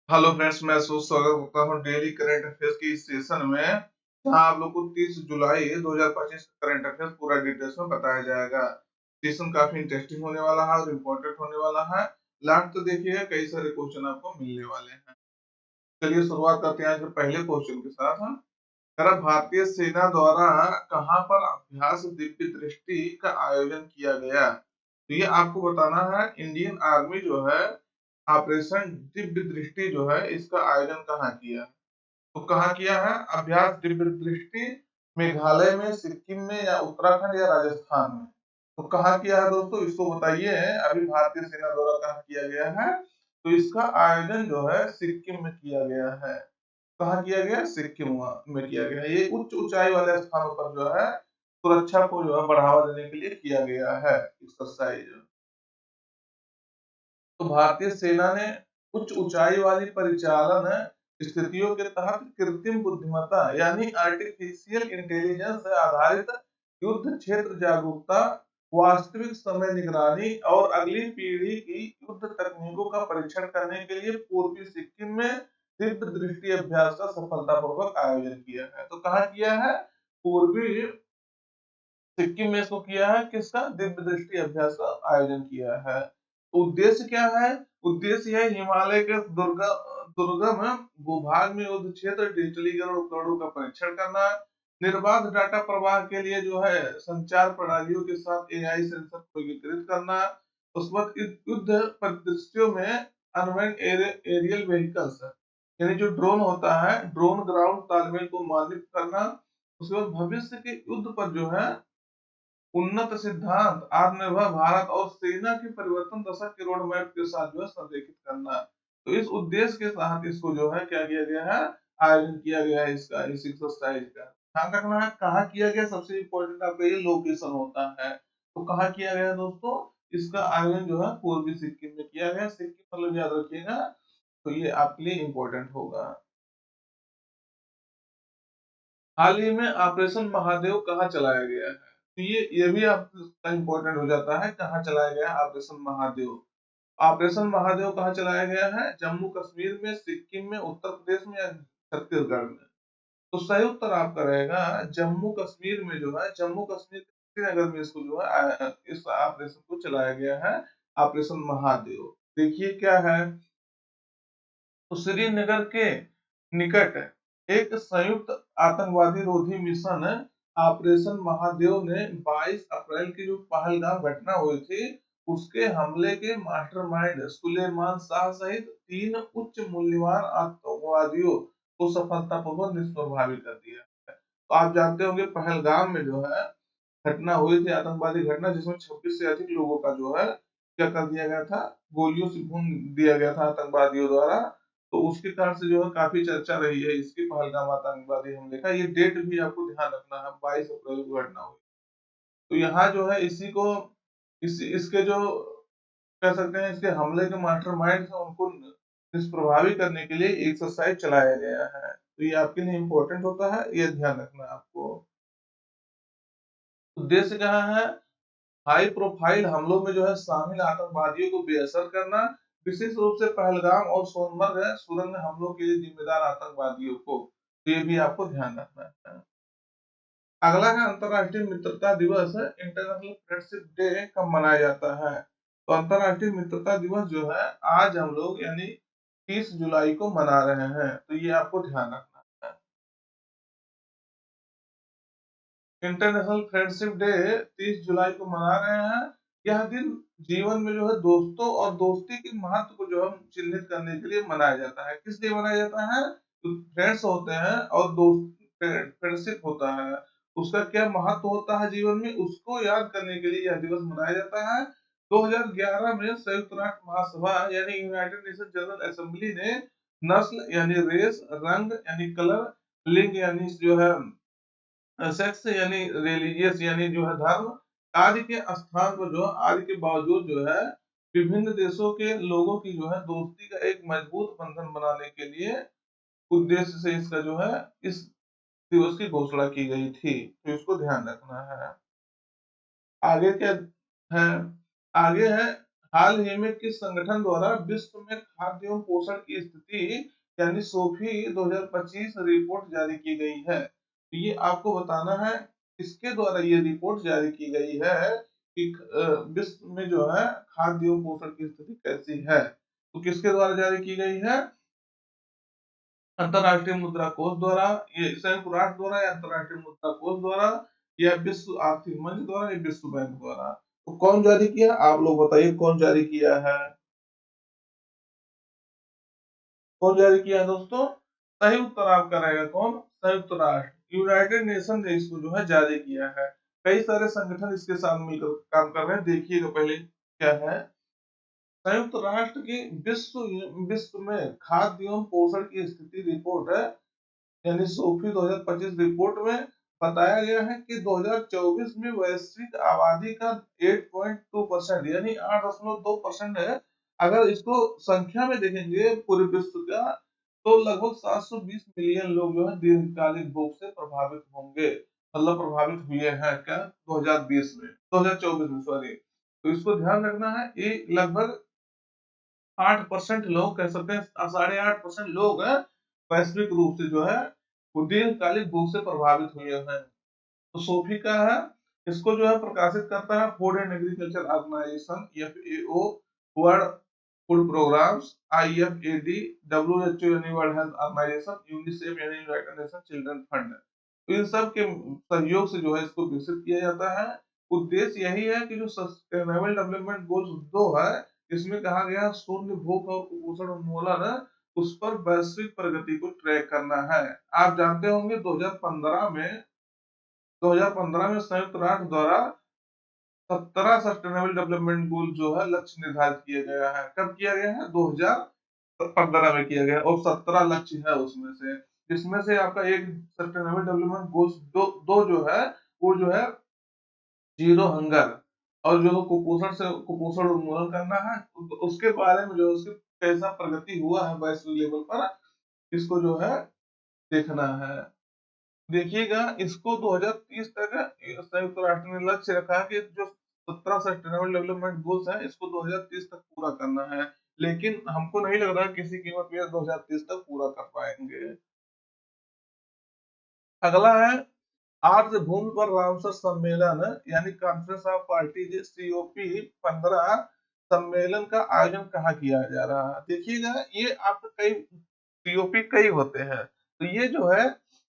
Hello friends, मैं स्वागत करता हूँ डेली करंट अफेयर्स की इस सेशन में, जहां आप लोग को 30 जुलाई 2025 करंट अफेयर्स पूरा डिटेल्स में बताया जाएगा। सेशन काफी इंटरेस्टिंग होने वाला है और इम्पोर्टेंट होने वाला है। लास्ट तो देखिएगा, कई सारे क्वेश्चन आपको मिलने वाले हैं। चलिए शुरुआत करते हैं आज के पहले क्वेश्चन के साथ। भारतीय सेना द्वारा कहां पर अभ्यास दिव्य दृष्टि का आयोजन किया गया? तो ये आपको बताना है। इंडियन आर्मी जो है ऑपरेशन दिव्य दृष्टि जो है इसका आयोजन कहाँ किया? तो कहाँ किया है अभ्यास दिव्य दृष्टि? मेघालय में, सिक्किम में, या उत्तराखंड, या राजस्थान में? तो कहाँ किया है दोस्तों, इसको बताइए। अभी भारतीय सेना द्वारा कहाँ किया गया है? तो इसका आयोजन जो है सिक्किम में किया गया है। कहाँ किया गया? सिक्किम में किया गया है। ये उच्च ऊंचाई वाले स्थानों पर जो है सुरक्षा को जो है बढ़ावा देने के लिए किया गया है एक्सरसाइज। तो भारतीय सेना ने उच्च ऊंचाई वाली परिचालन स्थितियों के तहत कृत्रिम बुद्धिमत्ता यानी आर्टिफिशियल इंटेलिजेंस से आधारित युद्ध क्षेत्र जागरूकता, वास्तविक समय निगरानी और अगली पीढ़ी की युद्ध तकनीकों का परीक्षण करने के लिए पूर्वी सिक्किम में दिव्य दृष्टि अभ्यास का सफलतापूर्वक आयोजन किया है। तो कहाँ किया है? पूर्वी सिक्किम में इसको किया है। किसका? दिव्य दृष्टि अभ्यास का आयोजन किया है। उद्देश्य क्या है? उद्देश्य है हिमालय के दुर्गम भूभाग में युद्ध क्षेत्र डिजिटलीकरण उपकरणों का परीक्षण करना, निर्बाध डाटा प्रवाह के लिए जो है संचार प्रणालियों के साथ एआई सेंसर को एकीकृत करना, उस वक्त युद्ध परिदृश्यों में अनमैन्ड एरियल व्हीकल्स यानी जो ड्रोन होता है, ड्रोन ग्राउंड तालमेल को मान्य करना। उसके बाद भविष्य के युद्ध पर जो है उन्नत सिद्धांत, आत्मनिर्भर भारत और सेना की परिवर्तन दशक के रोड मैप के साथ जो है संरेखित करना। तो इस उद्देश्य के साथ इसको जो है क्या किया गया है? आयोजन किया गया है इसका, इस एक्सरसाइज का। ध्यान रखना है कहाँ किया गया, सबसे इम्पोर्टेंट आपका ये लोकेशन होता है। तो कहाँ किया गया दोस्तों? इसका आयोजन जो है पूर्वी सिक्किम में किया गया। सिक्किम मतलब याद रखिएगा, तो ये आपके लिए इम्पोर्टेंट होगा। हाल ही में ऑपरेशन महादेव कहाँ चलाया गया है? तो ये भी आपका इम्पोर्टेंट हो जाता है, कहाँ चलाया गया है ऑपरेशन महादेव। ऑपरेशन महादेव कहाँ चलाया गया है? जम्मू कश्मीर में, सिक्किम में, उत्तर प्रदेश में, या छत्तीसगढ़ में? तो सही उत्तर आपका रहेगा जम्मू कश्मीर में जो है, जम्मू कश्मीर के श्रीनगर में इसको जो है इस ऑपरेशन को चलाया गया है, ऑपरेशन महादेव। देखिए क्या है, तो श्रीनगर के निकट एक संयुक्त आतंकवादी रोधी मिशन ऑपरेशन महादेव ने 22 अप्रैल की जो पहलगाम घटना हुई थी उसके हमले के मास्टरमाइंड सुलेमान शाह सहित 3 उच्च मूल्यवान आतंकवादियों को सफलतापूर्वक निष्प्रभावी कर दिया। तो आप जानते होंगे पहलगाम में जो है घटना हुई थी, आतंकवादी घटना, जिसमें 26 से अधिक लोगों का जो है क्या कर दिया गया था? गोलियों से भून दिया गया था आतंकवादियों द्वारा। तो उसके कारण से जो है काफी चर्चा रही है इसकी, पहलगाम आतंकवादी हमले का। ये डेट भी आपको ध्यान रखना है, 22 अप्रैल को घटना हुई। तो यहाँ जो है इसी को इसके जो कह सकते हैं, इसके हमले के मास्टरमाइंड है उनको निष्प्रभावी करने के लिए एक्सरसाइज चलाया गया है। तो ये आपके लिए इम्पोर्टेंट होता है, ये ध्यान रखना है आपको। उद्देश्य क्या है? हाई प्रोफाइल हमलों में जो है शामिल आतंकवादियों को बेअसर करना, विशेष रूप से पहलगाम और सोनमर्ग सुरंग हमलों के लिए जिम्मेदार आतंकवादियों को। तो ये भी आपको ध्यान रखना है। अगला है अंतरराष्ट्रीय मित्रता दिवस, इंटरनेशनल फ्रेंडशिप डे कब मनाया जाता है? तो अंतरराष्ट्रीय मित्रता दिवस जो है आज हम लोग यानी 30 जुलाई को मना रहे हैं। तो ये आपको ध्यान रखना है। इंटरनेशनल फ्रेंडशिप डे 30 जुलाई को मना रहे हैं। यह दिन जीवन में जो है दोस्तों और दोस्ती के महत्व को जो है चिन्हित करने के लिए मनाया जाता है। किस लिए मनाया जाता है? तो फ्रेंड्स होते हैं और दोस्त, फ्रेंडशिप होता है, उसका क्या महत्व होता है जीवन में, उसको याद करने के लिए यह दिवस मनाया जाता है। 2011 में संयुक्त राष्ट्र महासभा यानी यूनाइटेड नेशन जनरल असेंबली ने नस्ल यानी रेस, रंग यानी कलर, लिंग यानी जो है सेक्स यानी रिलीजियस यानी जो है धर्म आदि के स्थान पर जो आदि के बावजूद जो है विभिन्न देशों के लोगों की जो है दोस्ती का एक मजबूत बंधन बनाने के लिए उद्देश्य से इसका जो है इस दिवस की घोषणा की गई थी। तो इसको ध्यान रखना है। आगे क्या है? आगे है हाल ही में किस संगठन द्वारा विश्व में खाद्य एवं पोषण की स्थिति यानी सोफी 2025 रिपोर्ट जारी की गई है? तो ये आपको बताना है किसके द्वारा ये रिपोर्ट जारी की गई है कि विश्व में जो है खाद्य एवं पोषण की स्थिति कैसी है। तो किसके द्वारा जारी की गई है? अंतरराष्ट्रीय मुद्रा कोष द्वारा, ये संयुक्त राष्ट्र द्वारा या अंतरराष्ट्रीय मुद्रा कोष द्वारा या विश्व आर्थिक मंच द्वारा या विश्व बैंक द्वारा। तो कौन जारी किया, आप लोग बताइए कौन जारी किया है? कौन जारी किया है दोस्तों? सही उत्तर आपका रहेगा कौन? संयुक्त राष्ट्र, यूनाइटेड नेशन ने इसको जो है जारी किया है। कई सारे संगठन इसके साथ मिलकर काम कर रहे हैं, देखिएगा पहले क्या है। संयुक्त राष्ट्र की विश्व विश्व में खाद्य एवं पोषण की स्थिति रिपोर्ट है यानी सोफी 2025 रिपोर्ट में बताया गया है कि 2024 में वैश्विक आबादी का 8.2% यानी 8.2% है। अगर इसको संख्या में देखेंगे पूरे विश्व का, तो लगभग 720 मिलियन लोग जो है दीर्घकालिक भूख से प्रभावित होंगे, मतलब प्रभावित हुए हैं क्या 2020 में, 2024 में सॉरी। तो इसको ध्यान रखना है, ये लगभग 8% लोग कह सकते हैं, 8.5% लोग हैं वैश्विक रूप से जो है वो दीर्घकालिक भूख से प्रभावित हुए हैं। तो सोफी का है, इसको जो है प्रकाशित करता है food and agriculture organization FAO, world food programs IFAD, WHO यानी वर्ल्ड हेल्थ ऑर्गेनाइजेशन, यूनिसेफ यानी यूनाइटेड नेशन चिल्ड्रन फंड। तो इन सब के सहयोग से जो है इसको विकसित किया जाता है। उद्देश्य यही है कि जो सस्टेनेबल डेवलपमेंट गोल्स 2 है, इसमें कहा गया है शून्य भूख और कुपोषण उन्मूलन है, उस पर वैश्विक प्रगति को ट्रैक करना है। आप जानते होंगे 2015 में संयुक्त राष्ट्र द्वारा 17 सस्टेनेबल डेवलपमेंट गोल जो है लक्ष्य निर्धारित किया गया है। कब किया गया है? 2015 में किया गया और 17 लक्ष्य है उसमें से, जिसमें से आपका एक सस्टेनेबल डेवलपमेंट गोल्स दो जो है वो जो है जीरो हंगर, और जो कुपोषण उन्मूलन करना है, उसके बारे में जो उसकी कैसा प्रगति हुआ है वैश्विक लेवल पर, इसको जो है देखना है। देखिएगा इसको 2030 तक संयुक्त राष्ट्र ने लक्ष्य रखा है कि जो 17 सस्टेनेबल डेवलपमेंट गोल्स हैं इसको 2030 तक पूरा करना है, लेकिन हमको नहीं लग रहा किसी कीमत पे 2030 तक पूरा कर पाएंगे। अगला है आर्द्र भूमि पर रामसर सम्मेलन यानी कॉन्फ्रेंस ऑफ पार्टीज COP15 सम्मेलन का आयोजन कहाँ किया जा रहा है? देखिएगा ये आपका कई COP कई होते हैं, तो ये जो है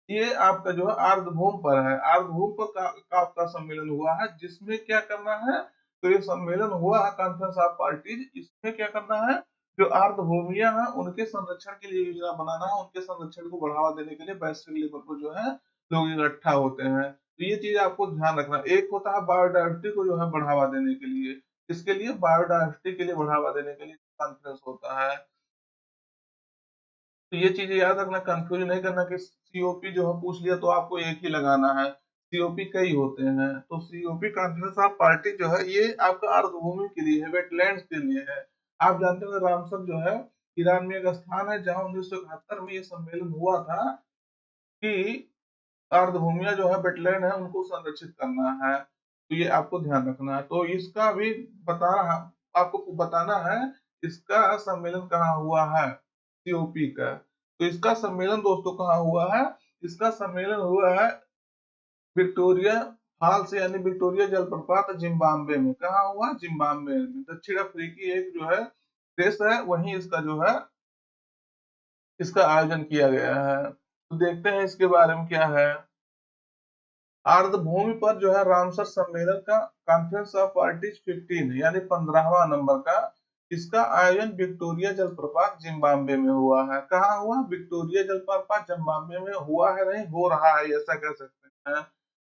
ये आपका जो है आर्द्रभूमि पर है। आर्द्रभूमि पर का आपका सम्मेलन हुआ है, जिसमें क्या करना है, तो ये सम्मेलन हुआ है कॉन्फ्रेंस ऑफ पार्टीज, इसमें क्या करना है, जो आर्द्रभूमियां हैं उनके संरक्षण के लिए योजना बनाना है, उनके संरक्षण को बढ़ावा देने के लिए वैश्विक लेवल पर जो है लोग इकट्ठा होते हैं। तो ये चीज आपको ध्यान रखना, एक होता है बायोडायवर्सिटी को जो है बढ़ावा देने के लिए, इसके लिए बायोडायवर्सिटी के लिए बढ़ावा देने के लिए कॉन्फ्रेंस होता है। तो ये चीजें याद रखना, कंफ्यूज नहीं करना कि COP जो है पूछ लिया तो आपको एक ही लगाना है, COP कई होते हैं। तो COP कॉन्फ्रेंस ऑफ पार्टी जो है ये आपका आर्द्रभूमि के लिए है, वेटलैंड्स के लिए है। आप जानते हो रामसर जो है ईरान में एक स्थान है जहाँ 1971 में ये सम्मेलन हुआ था कि अर्धभूमियां जो है वेटलैंड है उनको संरक्षित करना है। तो ये आपको ध्यान रखना है। तो इसका भी बता रहा, आपको बताना है इसका सम्मेलन कहाँ हुआ है COP का। तो इसका सम्मेलन दोस्तों कहाँ हुआ है? इसका सम्मेलन हुआ है विक्टोरिया फॉल्स यानी विक्टोरिया जलप्रपात जिम्बाब्वे में। कहाँ हुआ? जिम्बाब्वे में। दक्षिण अफ्रीकी एक जो है देश है, वहीं इसका जो है इसका आयोजन किया गया है। तो देखते हैं इसके बारे में क्या है। आर्द्रभूमि पर जो है रामसर सम्मेलन का कॉन्फ्रेंस ऑफ पार्टीज 15 यानी 15वां नंबर का, इसका आयोजन विक्टोरिया जलप्रपात जिम्बाब्वे में हुआ है। कहाँ हुआ? विक्टोरिया जलप्रपात जिम्बाब्वे में हुआ है, नहीं हो रहा है ऐसा कह सकते हैं।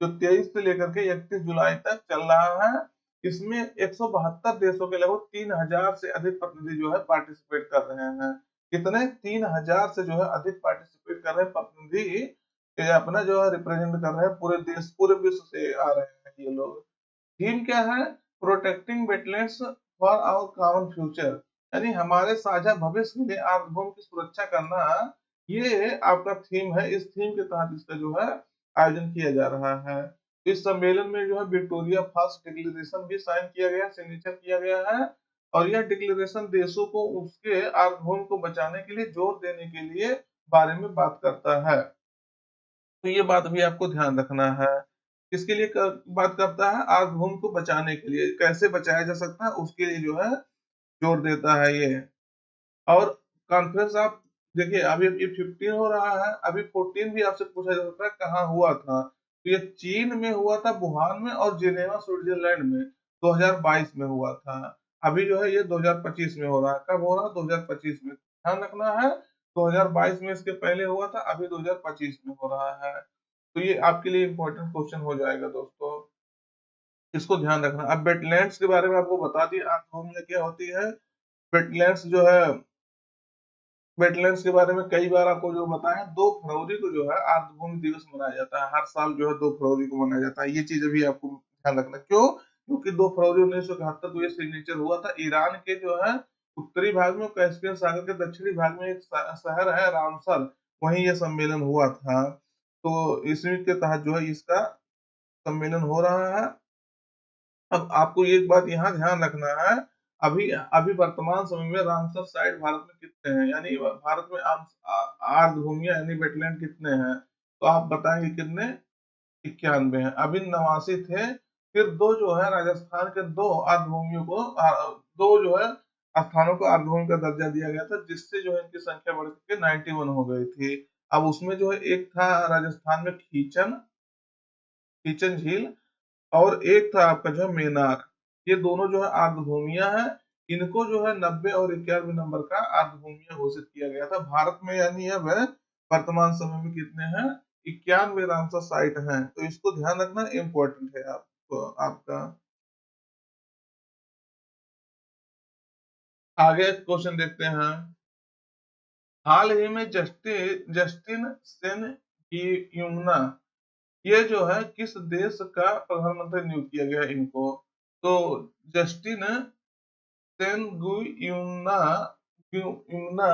जो 23 से लेकर के 31 जुलाई तक चल रहा है। इसमें 172 देशों के लगभग 3000 से अधिक प्रतिनिधि जो है पार्टिसिपेट कर रहे हैं। कितने? 3000 से जो है अधिक पार्टिसिपेट कर रहे हैं प्रतिनिधि, ये अपना जो है रिप्रेजेंट कर रहे हैं पूरे देश, पूरे विश्व से आ रहे हैं ये लोग। थीम क्या है? Protecting wetlands for our common future, यानी हमारे साझा भविष्य के लिए आर्द्रभूमि की सुरक्षा करना, ये आपका थीम है। इस थीम के तहत इसका जो है आयोजन किया जा रहा है। इस सम्मेलन में जो है विक्टोरिया फॉल्स डिक्लेरेशन भी साइन किया गया, सिग्नेचर किया गया है, और यह डिक्लेरेशन देशों को उसके सार्वभौम को बचाने के लिए जोर देने के लिए बारे में बात करता है। तो ये बात भी आपको ध्यान रखना है। किसके लिए बात करता है? सार्वभौम को बचाने के लिए, कैसे बचाया जा सकता है उसके लिए जो है जोर देता है ये। और कॉन्फ्रेंस आप देखिए, अभी ये 15 हो रहा है, अभी 14 भी आपसे पूछा जा सकता है कहाँ हुआ था। तो ये चीन में हुआ था, वुहान में, और जिनेवा स्विट्जरलैंड में 2022 में हुआ था। अभी जो है ये 2025 में हो रहा है। कब हो रहा है? 2025 में। ध्यान रखना है, 2022 में इसके पहले हुआ था, अभी 2025 में हो रहा है। तो ये आपके लिए इम्पोर्टेंट क्वेश्चन हो जाएगा दोस्तों, इसको ध्यान रखना। अब वेटलैंड्स के बारे में आपको बता दिया, भूमि क्या होती है। वेटलैंड्स जो है, वेटलैंड्स के बारे में कई बार आपको जो बताया, 2 फरवरी को जो है आर्द्रभूमि दिवस मनाया जाता है। हर साल जो है 2 फरवरी को मनाया जाता है। ये चीज भी आपको ध्यान रखना। क्यों? क्योंकि 2 फरवरी 1971 को ये सिग्नेचर हुआ था। ईरान के जो है उत्तरी भाग में, कैस्पियन सागर के दक्षिणी भाग में एक शहर है रामसर, वहीं ये सम्मेलन हुआ था। तो इसी के तहत जो है इसका सम्मेलन हो रहा है। अब आपको एक बात यहाँ ध्यान रखना है, अभी अभी वर्तमान समय में रामसर साइट भारत में कितने हैं, यानी भारत में आर्द्र भूमिया यानी वेटलैंड कितने हैं? तो आप बताएंगे कितने? 91 हैं। अभी 89 थे, फिर दो जो है राजस्थान के दो आर्द्र भूमियों को दो जो है स्थानों को आर्द्र भूमि का दर्जा दिया गया था, जिससे जो है इनकी संख्या बढ़ के 91 हो गई थी। अब उसमें जो है एक था राजस्थान में खीचन, खीचन झील, और एक था आपका जो है मेनार। ये दोनों जो है आर्द्रभूमियां हैं। इनको जो है 90 और 91 नंबर का आर्द्रभूमियां घोषित किया गया था भारत में। यानी अब वर्तमान समय में कितने हैं? 91 रामसर साइट हैं। तो इसको ध्यान रखना इम्पोर्टेंट है आपको, आपका। आगे क्वेश्चन देखते हैं। हाल ही में जस्टिन सेन यमुना, ये जो है किस देश का प्रधानमंत्री नियुक्त किया गया इनको? तो जस्टिन सेनगुइयुना युमना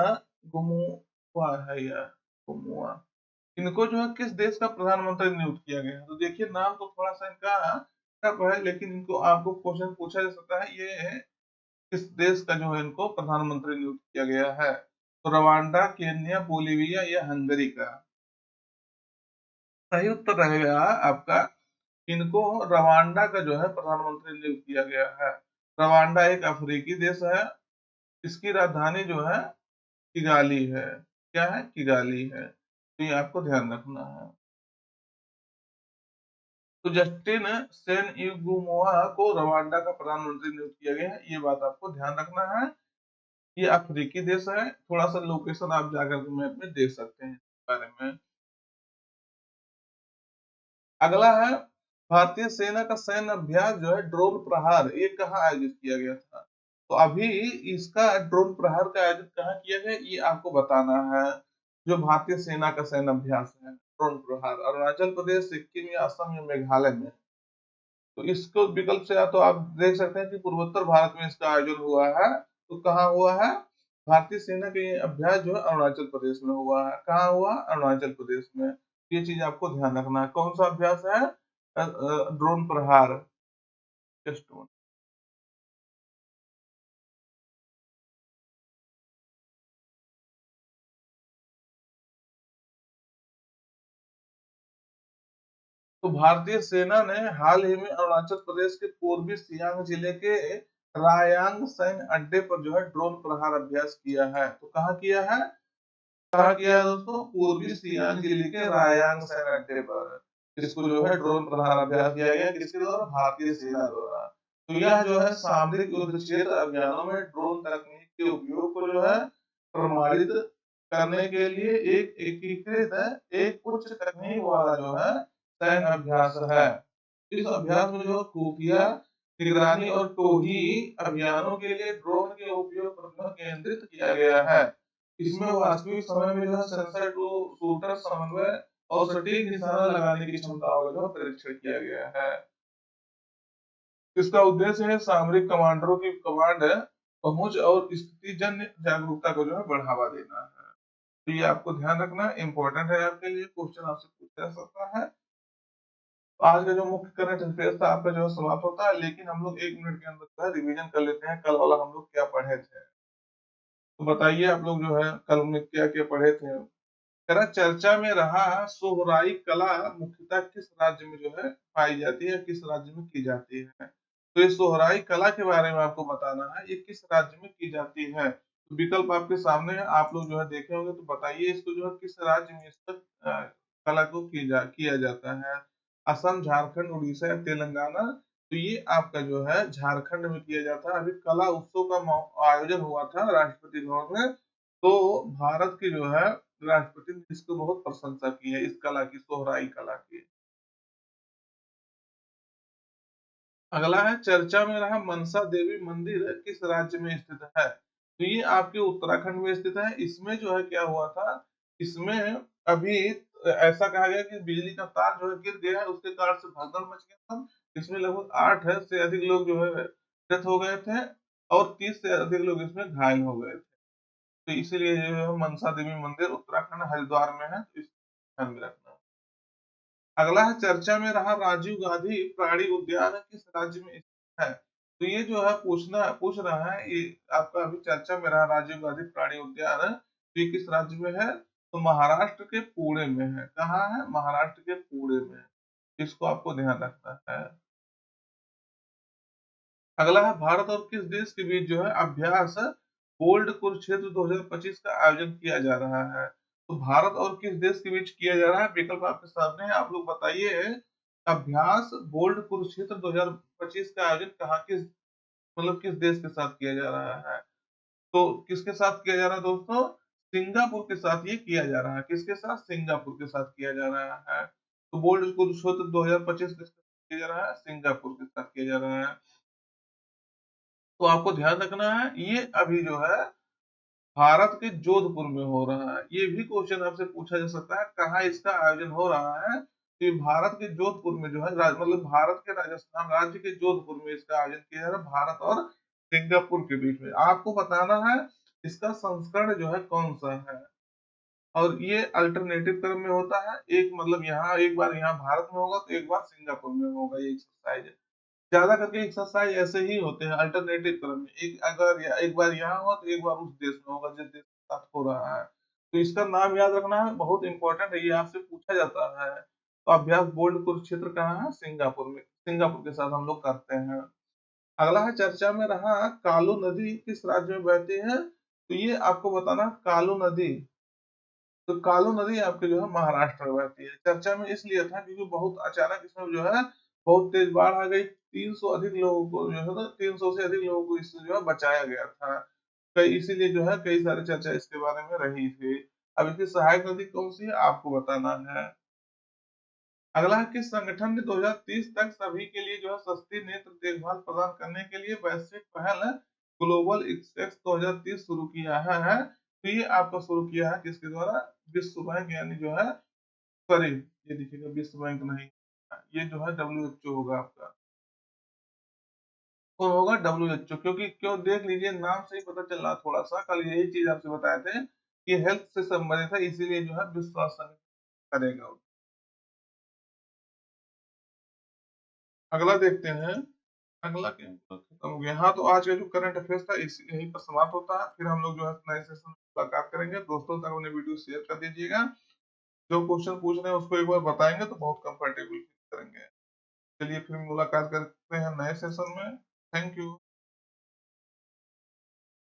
गुमुआ है या गुमुआ, इनको जो है किस देश का प्रधानमंत्री नियुक्त किया गया है? तो देखिए नाम तो थोड़ा सा इनका टफ है, लेकिन इनको आपको क्वेश्चन पूछा जा सकता है, ये किस देश का जो है इनको प्रधानमंत्री नियुक्त किया गया है? तो रवांडा, केन्या, बोलीविया या हंगरी का? सही उत्तर रहेगा आपका, इनको रवांडा का जो है प्रधानमंत्री नियुक्त किया गया है। रवांडा एक अफ्रीकी देश है। इसकी राजधानी जो है किगाली है। क्या है? किगाली है। तो ये आपको ध्यान रखना है। तो जस्टिन सेन इगुमोआ को रवांडा का प्रधानमंत्री नियुक्त किया गया है, ये बात आपको ध्यान रखना है। ये अफ्रीकी देश है। थोड़ा सा लोकेशन आप जाकर के मैप में देख सकते हैं इस बारे में। अगला है, भारतीय सेना का सैन्य अभ्यास जो है ड्रोन प्रहार, ये कहाँ आयोजित किया गया था? तो अभी इसका ड्रोन प्रहार का आयोजन कहाँ किया गया, ये आपको बताना है। जो भारतीय सेना का सैन्य अभ्यास है ड्रोन प्रहार, अरुणाचल प्रदेश, सिक्किम या असम या मेघालय में। तो इसको विकल्प से या तो आप देख सकते हैं कि पूर्वोत्तर भारत में इसका आयोजन हुआ है। तो कहाँ हुआ है? भारतीय सेना का ये अभ्यास जो है अरुणाचल प्रदेश में हुआ है। कहाँ हुआ? अरुणाचल प्रदेश में। ये चीज आपको ध्यान रखना है। कौन सा अभ्यास है? ड्रोन प्रहार। जस्ट तो भारतीय सेना ने हाल ही में अरुणाचल प्रदेश के पूर्वी सियांग जिले के रायांग सैन्य अड्डे पर जो है ड्रोन प्रहार अभ्यास किया है। तो कहाँ किया है? कहाँ किया है दोस्तों? पूर्वी सियांग जिले के रायांग सैन्य अड्डे पर इसको जो है ड्रोन प्रहार अभ्यास किया गया। किसके द्वारा? भारतीय सेना द्वारा। तो यह जो है सामरिक युद्ध क्षेत्र अभियानों में ड्रोन तकनीक के उपयोग को जो है प्रमाणित करने के लिए एक एकीकृत एक उच्च तकनीक वाला जो है सैन्य अभ्यास है। इस अभ्यास में जो खुफिया निगरानी और टोही अभियानों के लिए ड्रोन के उपयोग पर केंद्रित किया गया है। इसमें वास्तविक समय में जो है सेंसर टू शूटर समन्वय और सटीक निशाना लगाने की क्षमताओं का जो है परीक्षण किया गया है। इसका उद्देश्य है सामरिक कमांडरों की कमांड पहुंच और स्थिति जन्य जागरूकता को जो है बढ़ावा देना है। तो ये आपको ध्यान रखना इंपॉर्टेंट है आपके लिए, क्वेश्चन आपसे पूछा जा सकता है। तो आज का जो मुख्य करंट अफेयर्स था आपका जो है समाप्त होता है, लेकिन हम लोग 1 मिनट के अंदर जो है रिवीजन कर लेते हैं कल वाला हम लोग क्या पढ़े थे। तो बताइए आप लोग जो है कल में क्या क्या पढ़े थे। कह रहा चर्चा में रहा सोहराई कला मुख्यतः किस राज्य में जो है पाई जाती है, किस राज्य में की जाती है। तो ये सोहराई कला के बारे में आपको बताना है, ये किस राज्य में की जाती है। तो विकल्प आपके सामने है, आप लोग जो है देखे होंगे, तो बताइए इसको जो है किस राज्य में इसका कला को किया जाता है। असम, झारखंड, उड़ीसा या तेलंगाना। तो ये आपका जो है झारखंड में किया जाता है। अभी कला उत्सव का आयोजन हुआ था राष्ट्रपति भवन में, तो भारत की जो है राष्ट्रपति ने इसको बहुत प्रशंसा की है, इस कला की, सोहराई कला की। अगला है चर्चा में रहा मनसा देवी मंदिर किस राज्य में स्थित है। तो ये आपके उत्तराखंड में स्थित है। इसमें जो है क्या हुआ था, इसमें अभी ऐसा कहा गया कि बिजली का तार जो है गिर गया है, उसके कारण से भगदड़ मच गया था। इसमें लगभग 8 से अधिक लोग जो है डेथ हो गए थे, और 30 से अधिक लोग इसमें घायल हो गए थे। तो इसीलिए जो है मनसा देवी मंदिर उत्तराखंड हरिद्वार में है, तो इस ध्यान में रखना। अगला है चर्चा में रहा राजीव गांधी प्राणी उद्यान किस राज्य में स्थित है। तो ये जो है पूछ रहा है, ये आपका अभी चर्चा में रहा राजीव गांधी प्राणी उद्यान, तो ये किस राज्य में है। तो महाराष्ट्र के पुणे में है। कहाँ है, महाराष्ट्र के पुणे में। इसको आपको ध्यान रखना है। अगला है भारत और किस देश के बीच जो है अभ्यास बोल्ड कुरुक्षेत्र 2025 का आयोजन किया जा रहा है। तो भारत और किस देश के बीच किया जा रहा है, विकल्प आपके सामने है, आप लोग बताइए। अभ्यास बोल्ड कुरुक्षेत्र 2025 का आयोजन कहाँ, किस मतलब किस देश के साथ किया जा रहा है। तो किसके साथ किया जा रहा है दोस्तों, सिंगापुर के साथ ये किया जा रहा है। किसके साथ, सिंगापुर के साथ किया जा रहा है। तो बोल्ड कुरुक्षेत्र 2025 के साथ किया जा रहा है, सिंगापुर के साथ किया जा रहा है। तो आपको ध्यान रखना है, ये अभी जो है भारत के जोधपुर में हो रहा है। ये भी क्वेश्चन आपसे पूछा जा सकता है, कहाँ इसका आयोजन हो रहा है। तो ये भारत के जोधपुर में जो है मतलब भारत के राजस्थान राज्य के जोधपुर में इसका आयोजन किया जा रहा है, भारत और सिंगापुर के बीच में। आपको बताना है इसका संस्करण जो है कौन सा है। और ये अल्टरनेटिव क्रम में होता है, एक मतलब यहाँ एक बार यहाँ भारत में होगा तो एक बार सिंगापुर में होगा, ये एक्सरसाइज। ज्यादा करके एक्सरसाइज ऐसे ही होते हैं अल्टरनेटिव क्रम में, एक अगर एक बार यहाँ हुआ तो एक बार उस देश में होगा जिस देश के साथ हो रहा है। तो इसका नाम याद रखना है, बहुत इंपॉर्टेंट है, ये आपसे पूछा जाता है। तो अभ्यास बोल्ड कुरुक्षेत्र कहाँ है, सिंगापुर में। सिंगापुर के साथ हम लोग करते हैं। अगला है चर्चा में रहा कालू नदी किस राज्य में बहती है। तो ये आपको बताना, कालू नदी, तो कालू नदी आपके जो है महाराष्ट्र में बहती है। चर्चा में इसलिए था क्योंकि बहुत अचानक इसमें जो है बहुत तेज बाढ़ आ गई। 300 अधिक लोगों को जो है ना, 300 से अधिक लोगों को इससे जो है बचाया गया था। कई इसीलिए जो है कई सारी चर्चा इसके बारे में रही थी। अब इसकी सहायक नदी कौन सी है आपको बताना है। अगला है किस संगठन ने 2030 तक सभी के लिए जो है सस्ती नेत्र देखभाल प्रदान करने के लिए वैश्विक पहल ग्लोबल एक्सेस 2030 शुरू किया है। तो ये आपका शुरू किया है किसके द्वारा, विश्व बैंक, यानी जो है सॉरी, ये देखिएगा विश्व बैंक नहीं, ये जो है WHO होगा आपका। कौन होगा, WHO। क्योंकि क्यों, देख लीजिए नाम से ही पता चल रहा, थोड़ा सा कल यही चीज आपसे बताए थे कि हेल्थ से संबंधित है, इसीलिए जो है विश्व स्वास्थ्य संगठन करेगा। अगला देखते हैं। अगला क्या खत्म हो गया। हाँ, तो आज का जो करंट अफेयर्स था इस यहीं पर समाप्त होता है। फिर हम लोग जो है नए सेशन में मुलाकात करेंगे। दोस्तों तक अपने वीडियो शेयर कर दीजिएगा। जो क्वेश्चन पूछ रहे हैं उसको एक बार बताएंगे तो बहुत कंफर्टेबल फील करेंगे। चलिए फिर मुलाकात करते हैं नए सेशन में। Thank you.